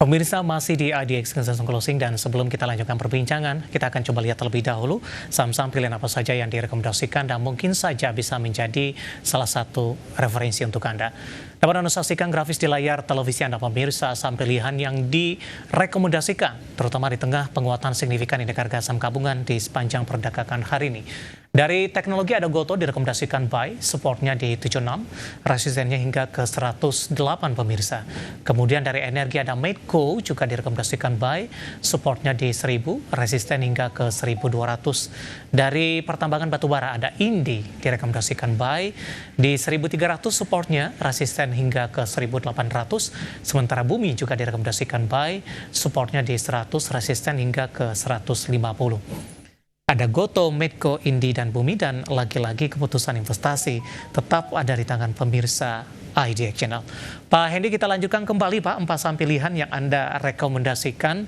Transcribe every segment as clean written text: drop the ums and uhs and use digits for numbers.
Pemirsa masih di IDX Consensus Closing dan sebelum kita lanjutkan perbincangan, kita akan coba lihat terlebih dahulu saham-saham pilihan apa saja yang direkomendasikan dan mungkin saja bisa menjadi salah satu referensi untuk Anda. Dapat Anda saksikan grafis di layar televisi Anda pemirsa saham pilihan yang direkomendasikan, terutama di tengah penguatan signifikan indeks harga saham gabungan di sepanjang perdagangan hari ini. Dari teknologi ada Gotoh direkomendasikan buy, supportnya di 76, resistennya hingga ke 108 pemirsa. Kemudian dari energi ada Medco juga direkomendasikan buy, supportnya di 1000, resisten hingga ke 1200. Dari pertambangan batubara ada Indi direkomendasikan buy, di 1300 supportnya, resisten hingga ke 1800. Sementara Bumi juga direkomendasikan buy, supportnya di 100, resisten hingga ke 150. Ada Gotoh, Medco, Indi, dan Bumi, dan lagi-lagi keputusan investasi tetap ada di tangan pemirsa IDX Channel. Pak Hendy, kita lanjutkan kembali Pak, 4 saham pilihan yang Anda rekomendasikan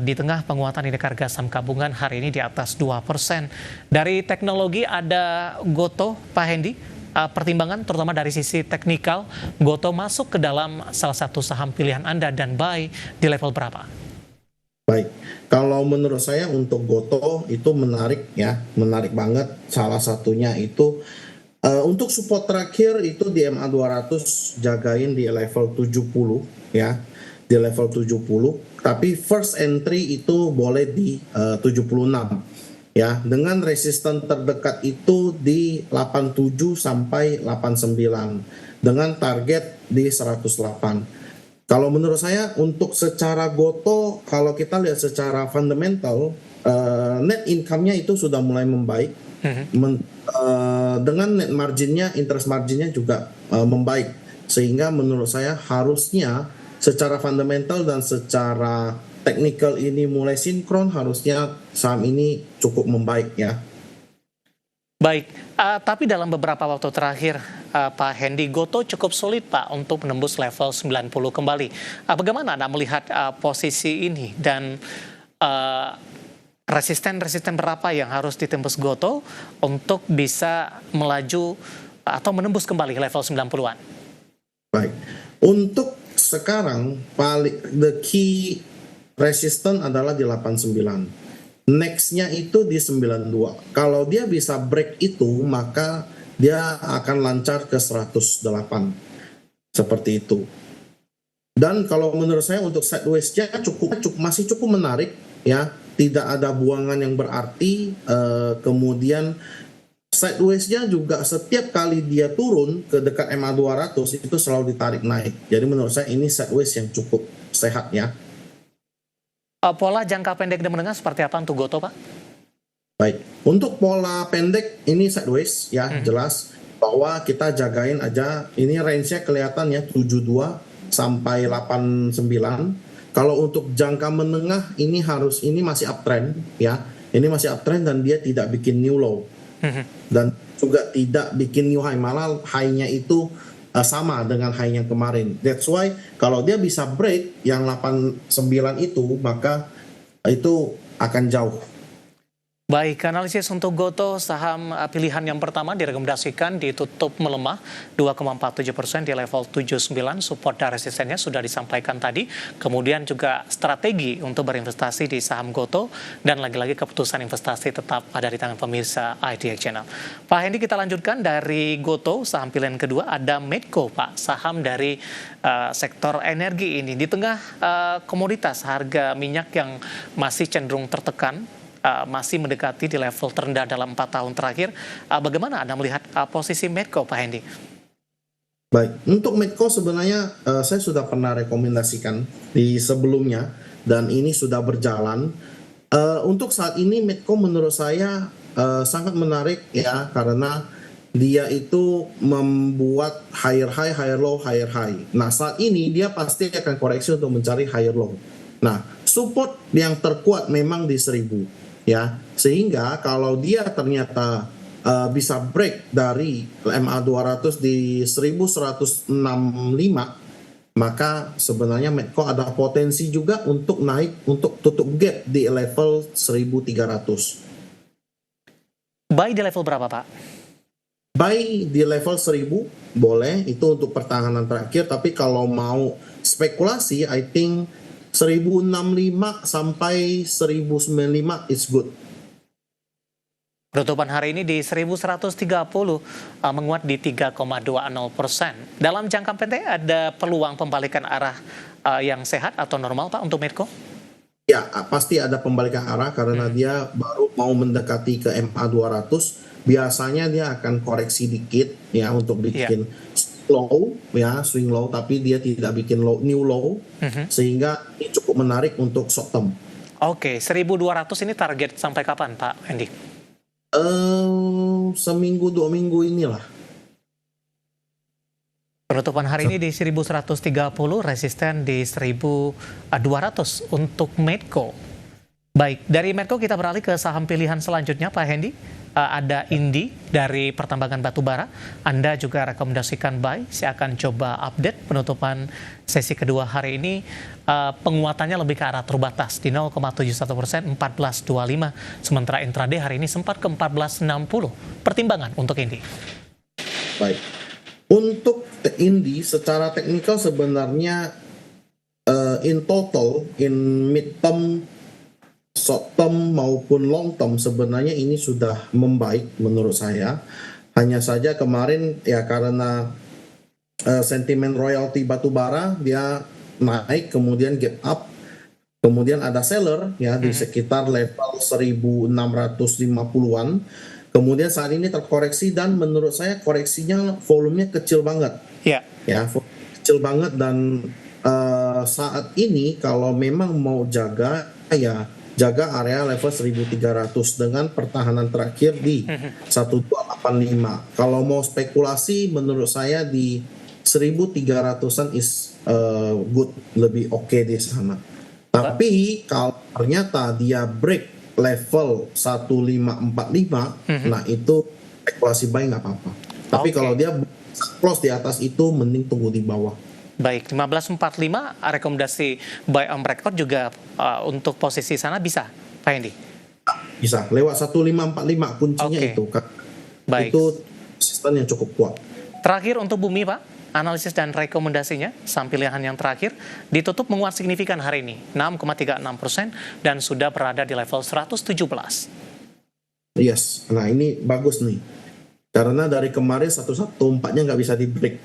di tengah penguatan indeks harga saham gabungan hari ini di atas 2%. Dari teknologi ada Gotoh, Pak Hendy, pertimbangan terutama dari sisi teknikal, Gotoh masuk ke dalam salah satu saham pilihan Anda dan buy di level berapa? Baik, kalau menurut saya untuk Gotoh itu menarik ya, menarik banget. Salah satunya itu untuk support terakhir itu di MA 200 jagain di level 70 ya, di level 70. Tapi first entry itu boleh di 76 ya, dengan resisten terdekat itu di 87 sampai 89 dengan target di 108. Kalau menurut saya untuk secara Gotoh, kalau kita lihat secara fundamental, net income-nya itu sudah mulai membaik. Dengan net marginnya, interest marginnya juga membaik. Sehingga menurut saya harusnya secara fundamental dan secara technical ini mulai sinkron, harusnya saham ini cukup membaik ya. Baik, tapi dalam beberapa waktu terakhir, Pak Hendy, Gotoh cukup sulit Pak untuk menembus level 90 kembali. Bagaimana Anda melihat posisi ini dan resisten-resisten berapa yang harus ditembus Gotoh untuk bisa melaju atau menembus kembali level 90-an? Baik, untuk sekarang the key resistance adalah di 89. Next-nya itu di 92. Kalau dia bisa break itu, maka dia akan lancar ke 108. Seperti itu. Dan kalau menurut saya untuk sideways-nya masih cukup menarik ya, tidak ada buangan yang berarti. Kemudian sideways-nya juga setiap kali dia turun ke dekat MA 200 itu selalu ditarik naik. Jadi menurut saya ini sideways yang cukup sehat ya. Pola jangka pendek dan menengah seperti apa untuk Gotoh, Pak? Baik, untuk pola pendek ini sideways ya, jelas bahwa kita jagain aja, ini range-nya kelihatan ya 72 sampai 89. Kalau untuk jangka menengah ini masih uptrend ya. Ini masih uptrend dan dia tidak bikin new low. Dan juga tidak bikin new high, malah high-nya itu sama dengan high yang kemarin. That's why kalau dia bisa break yang 89 itu, maka itu akan jauh. Baik, analisis untuk Gotoh, saham pilihan yang pertama direkomendasikan ditutup melemah 2,47% di level 79, support dan resistennya sudah disampaikan tadi. Kemudian juga strategi untuk berinvestasi di saham Gotoh dan lagi-lagi keputusan investasi tetap ada di tangan pemirsa IDX Channel. Pak Hendy, kita lanjutkan dari Gotoh, saham pilihan kedua ada Medco, Pak, saham dari sektor energi ini di tengah komoditas harga minyak yang masih cenderung tertekan. Masih mendekati di level terendah dalam 4 tahun terakhir. Bagaimana Anda melihat posisi Medco, Pak Hendy? Baik, untuk Medco sebenarnya saya sudah pernah rekomendasikan di sebelumnya dan ini sudah berjalan. Untuk saat ini Medco menurut saya sangat menarik ya, karena dia itu membuat higher high, higher low, higher high. Nah, saat ini dia pasti akan koreksi untuk mencari higher low. Nah, support yang terkuat memang di 1000. Ya, sehingga kalau dia ternyata bisa break dari MA 200 di 1165, maka sebenarnya Medco ada potensi juga untuk naik, untuk tutup gap di level 1300. Buy di level berapa, Pak? Buy di level 1000 boleh, itu untuk pertahanan terakhir. Tapi kalau mau spekulasi, I think 1065 sampai 1095 is good. Penutupan hari ini di 1130 menguat di 3,20%. Dalam jangka pendek ada peluang pembalikan arah yang sehat atau normal Pak untuk Medco? Ya, pasti ada pembalikan arah karena dia baru mau mendekati ke MA 200. Biasanya dia akan koreksi dikit ya untuk bikin low ya, swing low, tapi dia tidak bikin low, new low, sehingga ini cukup menarik untuk short term. Oke, 1200 ini target sampai kapan Pak Hendy? Seminggu 2 minggu inilah. Penutupan hari ini di 1130, resisten di 1200 untuk Medco. Baik, dari Medco kita beralih ke saham pilihan selanjutnya Pak Hendy. Ada Indi dari pertambangan batubara. Anda juga rekomendasikan buy. Saya akan coba update penutupan sesi kedua hari ini. Penguatannya lebih ke arah terbatas di 0,71%, 1425. Sementara intraday hari ini sempat ke 1460. Pertimbangan untuk Indi. Baik. Untuk Indi secara teknikal sebenarnya in total, in mid term, short term maupun long term sebenarnya ini sudah membaik menurut saya. Hanya saja kemarin ya karena sentimen royalti batubara dia naik kemudian gap up, kemudian ada seller ya di sekitar level 1650-an. Kemudian saat ini terkoreksi dan menurut saya koreksinya volumenya kecil banget. Ya, kecil banget dan saat ini kalau memang mau jaga ya jaga area level 1300 dengan pertahanan terakhir di 1285. Kalau mau spekulasi menurut saya di 1300-an is good, lebih oke di sana. Tapi kalau ternyata dia break level 1545, nah itu spekulasi buy nggak apa-apa. Tapi kalau dia close di atas itu mending tunggu di bawah. Baik, 1545 rekomendasi buy on record juga untuk posisi sana bisa, Pak Hendy? Bisa, lewat 1545 kuncinya itu. Baik. Itu sistem yang cukup kuat. Terakhir untuk Bumi Pak, analisis dan rekomendasinya, saham pilihan yang terakhir, ditutup menguat signifikan hari ini, 6,36% dan sudah berada di level 117. Yes, nah ini bagus nih. Karena dari kemarin 114-nya nggak bisa di break.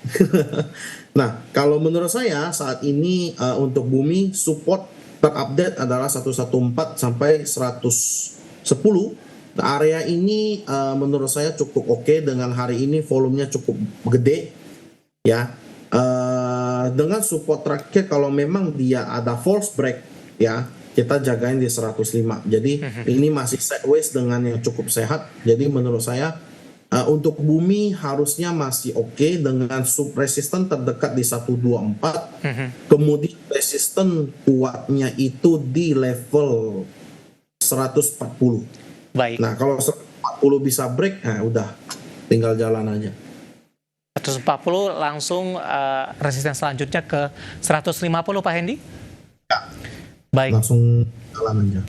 Nah, kalau menurut saya saat ini untuk Bumi support terupdate adalah 114 sampai 110. Nah, area ini menurut saya cukup oke dengan hari ini volumenya cukup gede. Ya, dengan support terakhir kalau memang dia ada false break ya kita jagain di 105. Jadi ini masih sideways dengan yang cukup sehat. Jadi menurut saya untuk Bumi harusnya masih oke dengan sub resisten terdekat di 124. Kemudian resisten kuatnya itu di level 140. Baik. Nah kalau 140 bisa break, nah udah tinggal jalan aja. 140 langsung resisten selanjutnya ke 150 Pak Hendy? Ya, baik. Langsung jalan aja.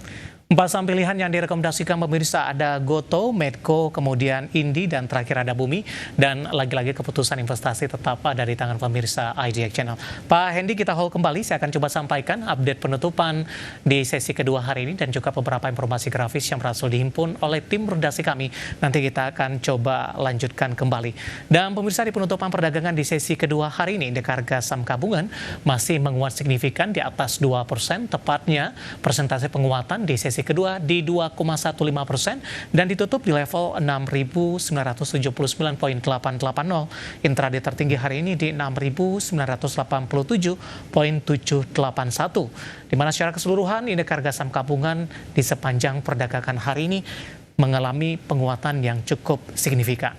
4 saham pilihan yang direkomendasikan pemirsa ada Goto, Medco, kemudian Indi, dan terakhir ada Bumi. Dan lagi-lagi keputusan investasi tetap ada di tangan pemirsa IDX Channel. Pak Hendy, kita hold kembali. Saya akan coba sampaikan update penutupan di sesi kedua hari ini dan juga beberapa informasi grafis yang berhasil dihimpun oleh tim redaksi kami. Nanti kita akan coba lanjutkan kembali. Dan pemirsa, di penutupan perdagangan di sesi kedua hari ini, indeks harga saham gabungan masih menguat signifikan di atas 2%, tepatnya persentase penguatan di sesi kedua di 2,15% dan ditutup di level 6.979,880. Intraday tertinggi hari ini di 6.987,781. Di mana secara keseluruhan indeks harga saham gabungan di sepanjang perdagangan hari ini mengalami penguatan yang cukup signifikan.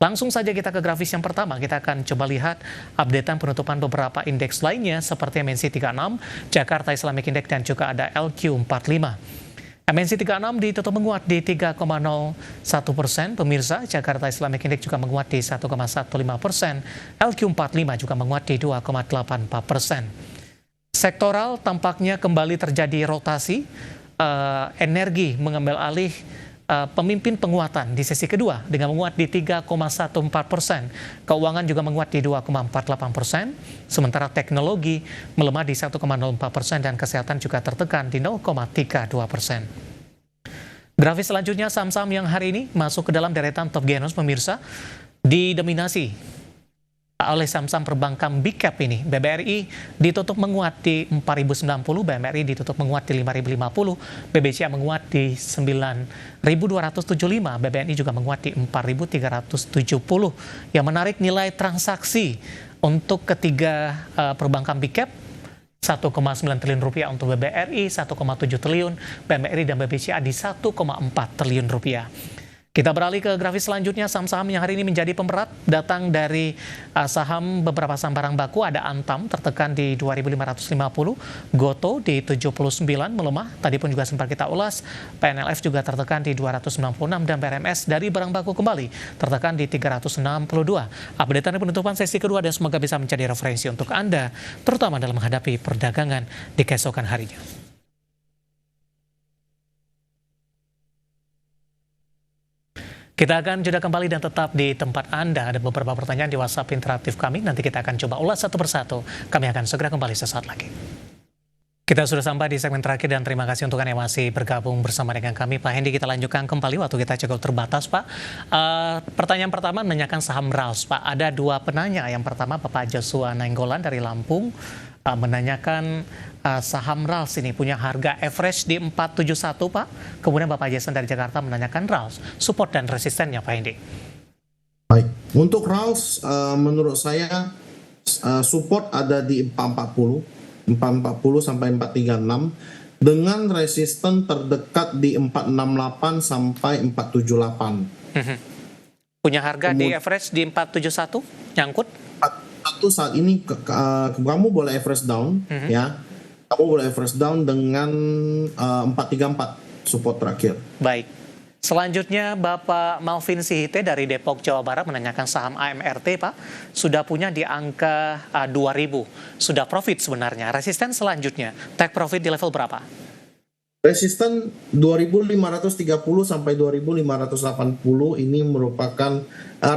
Langsung saja kita ke grafis yang pertama, kita akan coba lihat updatean penutupan beberapa indeks lainnya seperti MNC 36, Jakarta Islamic Index dan juga ada LQ45. MNC 36 ditutup menguat di 3,01%, pemirsa. Jakarta Islamic Index juga menguat di 1,15%, LQ45 juga menguat di 2,84%. Sektoral tampaknya kembali terjadi rotasi, energi mengambil alih pemimpin penguatan di sesi kedua dengan menguat di 3,14%. Keuangan juga menguat di 2,48%, sementara teknologi melemah di 1,04% dan kesehatan juga tertekan di 0,32%. Grafis selanjutnya saham-saham yang hari ini masuk ke dalam deretan top Genos pemirsa didominasi oleh saham-saham perbankan big cap ini. BBRI ditutup menguat di 4.090, BMRI ditutup menguat di 5.050, BBCA menguat di 9.275, BBNI juga menguat di 4.370. Yang menarik nilai transaksi untuk ketiga perbankan big cap 1,9 triliun rupiah untuk BBRI, 1,7 triliun, BMRI dan BBCA di 1,4 triliun rupiah. Kita beralih ke grafis selanjutnya, saham-saham yang hari ini menjadi pemberat datang dari saham beberapa saham barang baku. Ada Antam tertekan di 2.550, Goto di 79 melemah, tadi pun juga sempat kita ulas. PNLF juga tertekan di 296 dan BRMS dari barang baku kembali tertekan di 362. Updatean penutupan sesi kedua dan semoga bisa menjadi referensi untuk Anda, terutama dalam menghadapi perdagangan di keesokan harinya. Kita akan jeda kembali dan tetap di tempat Anda. Ada beberapa pertanyaan di WhatsApp interaktif kami. Nanti kita akan coba ulas satu persatu. Kami akan segera kembali sesaat lagi. Kita sudah sampai di segmen terakhir dan terima kasih untuk Anda yang masih bergabung bersama dengan kami. Pak Hendy, kita lanjutkan kembali. Waktu kita cukup terbatas, Pak. Pertanyaan pertama menanyakan saham RAUS, Pak. Ada dua penanya. Yang pertama Bapak Joshua Nainggolan dari Lampung menanyakan saham RALS ini punya harga average di 471, Pak. Kemudian Bapak Jason dari Jakarta menanyakan RALS, support dan resistennya, Pak Hendy. Baik, untuk RALS menurut saya support ada di 440 sampai 436 dengan resisten terdekat di 468 sampai 478. Punya harga di average di 471, nyangkut? Satu saat ini kamu boleh average down, ya. Kamu boleh average down dengan 434 support terakhir. Baik. Selanjutnya Bapak Malvin Sihite dari Depok, Jawa Barat menanyakan saham AMRT, Pak. Sudah punya di angka 2.000. Sudah profit sebenarnya. Resisten selanjutnya, take profit di level berapa? Resisten 2.530 sampai 2.580 ini merupakan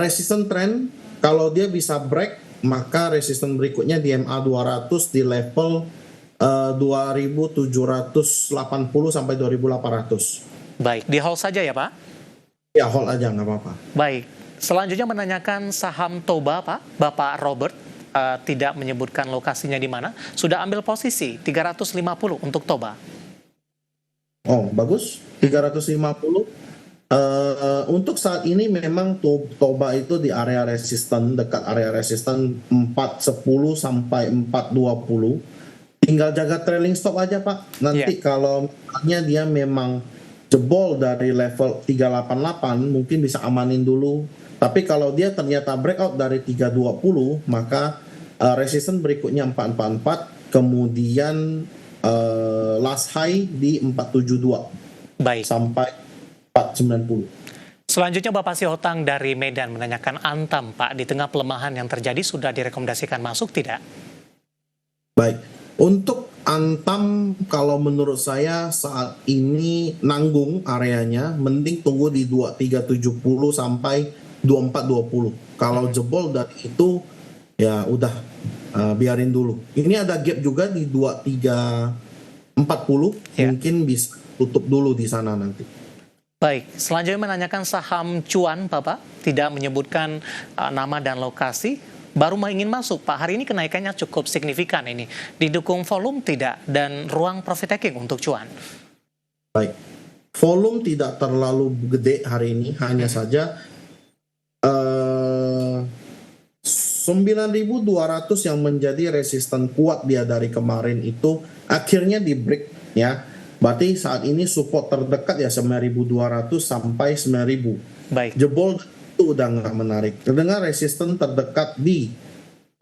resisten trend. Kalau dia bisa break, maka resisten berikutnya di MA 200 di level 2.780 sampai 2.800. Baik, di hold saja ya Pak? Ya, hold aja, nggak apa-apa. Baik, selanjutnya menanyakan saham Toba, Pak. Bapak Robert tidak menyebutkan lokasinya di mana. Sudah ambil posisi 350 untuk Toba. Oh, bagus. 350. Untuk saat ini memang Toba itu di area resisten, dekat area resisten 410 sampai 420. Tinggal jaga trailing stop aja, Pak. Nanti kalau misalnya dia memang jebol dari level 388, mungkin bisa amanin dulu. Tapi kalau dia ternyata breakout dari 320, maka resisten berikutnya 444, kemudian last high di 472. Baik. Sampai 490. Selanjutnya Bapak Sihotang dari Medan menanyakan Antam, Pak. Di tengah pelemahan yang terjadi sudah direkomendasikan masuk tidak? Baik. Untuk Antam, kalau menurut saya saat ini nanggung areanya, mending tunggu di 2370 sampai 2420. Kalau jebol dari itu, ya udah biarin dulu. Ini ada gap juga di 2340, mungkin bisa tutup dulu di sana nanti. Baik, selanjutnya menanyakan saham Cuan, Bapak. Tidak menyebutkan nama dan lokasi. Baru ingin masuk, Pak. Hari ini kenaikannya cukup signifikan ini. Didukung volume tidak dan ruang profit taking untuk Cuan. Baik. Volume tidak terlalu gede hari ini, hanya saja 9.200 yang menjadi resisten kuat dia dari kemarin itu akhirnya di break, ya. Berarti saat ini support terdekat ya 9.200 sampai 9.000. Baik. Jebol itu udah nggak menarik. Dengan resisten terdekat di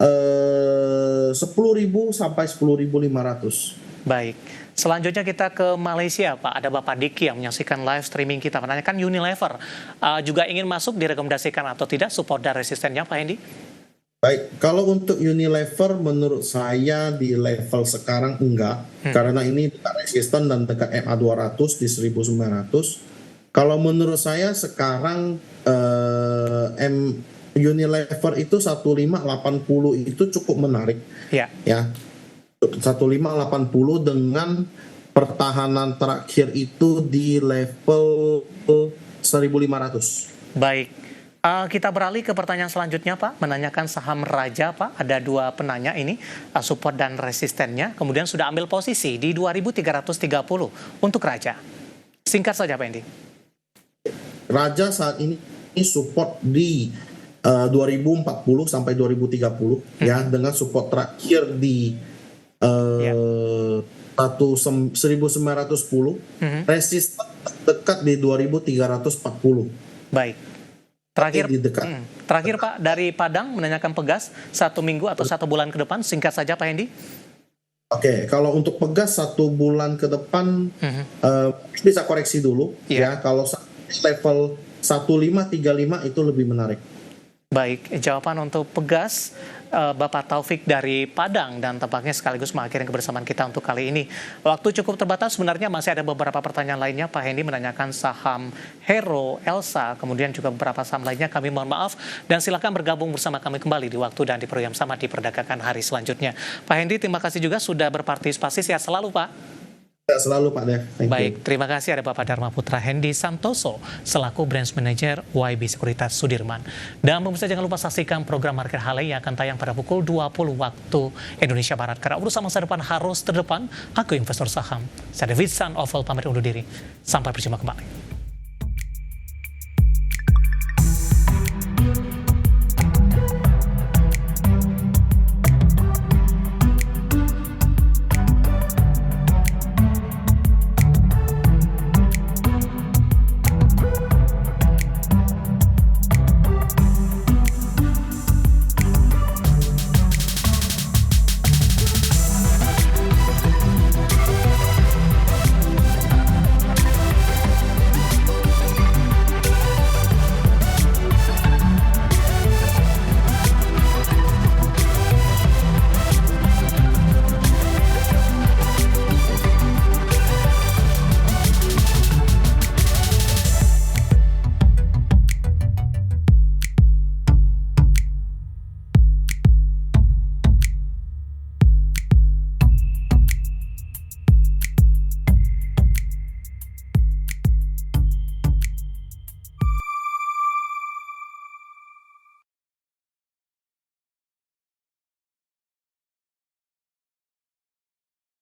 10.000 sampai 10.500. Baik. Selanjutnya kita ke Malaysia, Pak. Ada Bapak Diki yang menyaksikan live streaming kita. Menanyakan Unilever. Juga ingin masuk, direkomendasikan atau tidak support dan resistennya, Pak Hendy? Baik, kalau untuk Unilever menurut saya di level sekarang enggak. Karena ini dekat resisten dan dekat MA 200 di 1900. Kalau menurut saya sekarang Unilever itu 1580 itu cukup menarik Ya, ya. 1580 dengan pertahanan terakhir itu di level 1500. baik. Kita beralih ke pertanyaan selanjutnya, Pak. Menanyakan saham Raja, Pak. Ada dua penanya ini, support dan resistennya. Kemudian sudah ambil posisi di 2330 untuk Raja. Singkat saja, Pak Hendy. Raja saat ini support di 2040 sampai 2030 ya, dengan support terakhir di Ya. 1910, resisten dekat di 2340. Baik. Terakhir, Di dekat. terakhir Pak, dari Padang menanyakan Pegas, 1 minggu atau 1 bulan ke depan. Singkat saja, Pak Hendy. Oke, kalau untuk Pegas 1 bulan ke depan bisa koreksi dulu Iya. ya. Kalau level 1535 itu lebih menarik. Baik, jawaban untuk Pegas, Bapak Taufik dari Padang, dan tampaknya sekaligus mengakhiri kebersamaan kita untuk kali ini. Waktu cukup terbatas, sebenarnya masih ada beberapa pertanyaan lainnya. Pak Hendy menanyakan saham Hero, Elsa, kemudian juga beberapa saham lainnya. Kami mohon maaf, dan silakan bergabung bersama kami kembali di waktu dan di program sama di Perdagangan hari selanjutnya. Pak Hendy, terima kasih juga sudah berpartisipasi. Sehat selalu, Pak. Selalu Pak Dev. Thank you. Baik, terima kasih ada Bapak Dharma Putra Hendy Santoso selaku Branch Manager YB Sekuritas Sudirman. Dan pemirsa jangan lupa saksikan program Market Hale yang akan tayang pada pukul 20 waktu Indonesia Barat. Karena urusan masa depan harus terdepan, aku investor saham. Saya David San Oval pamit undur diri. Sampai berjumpa kembali.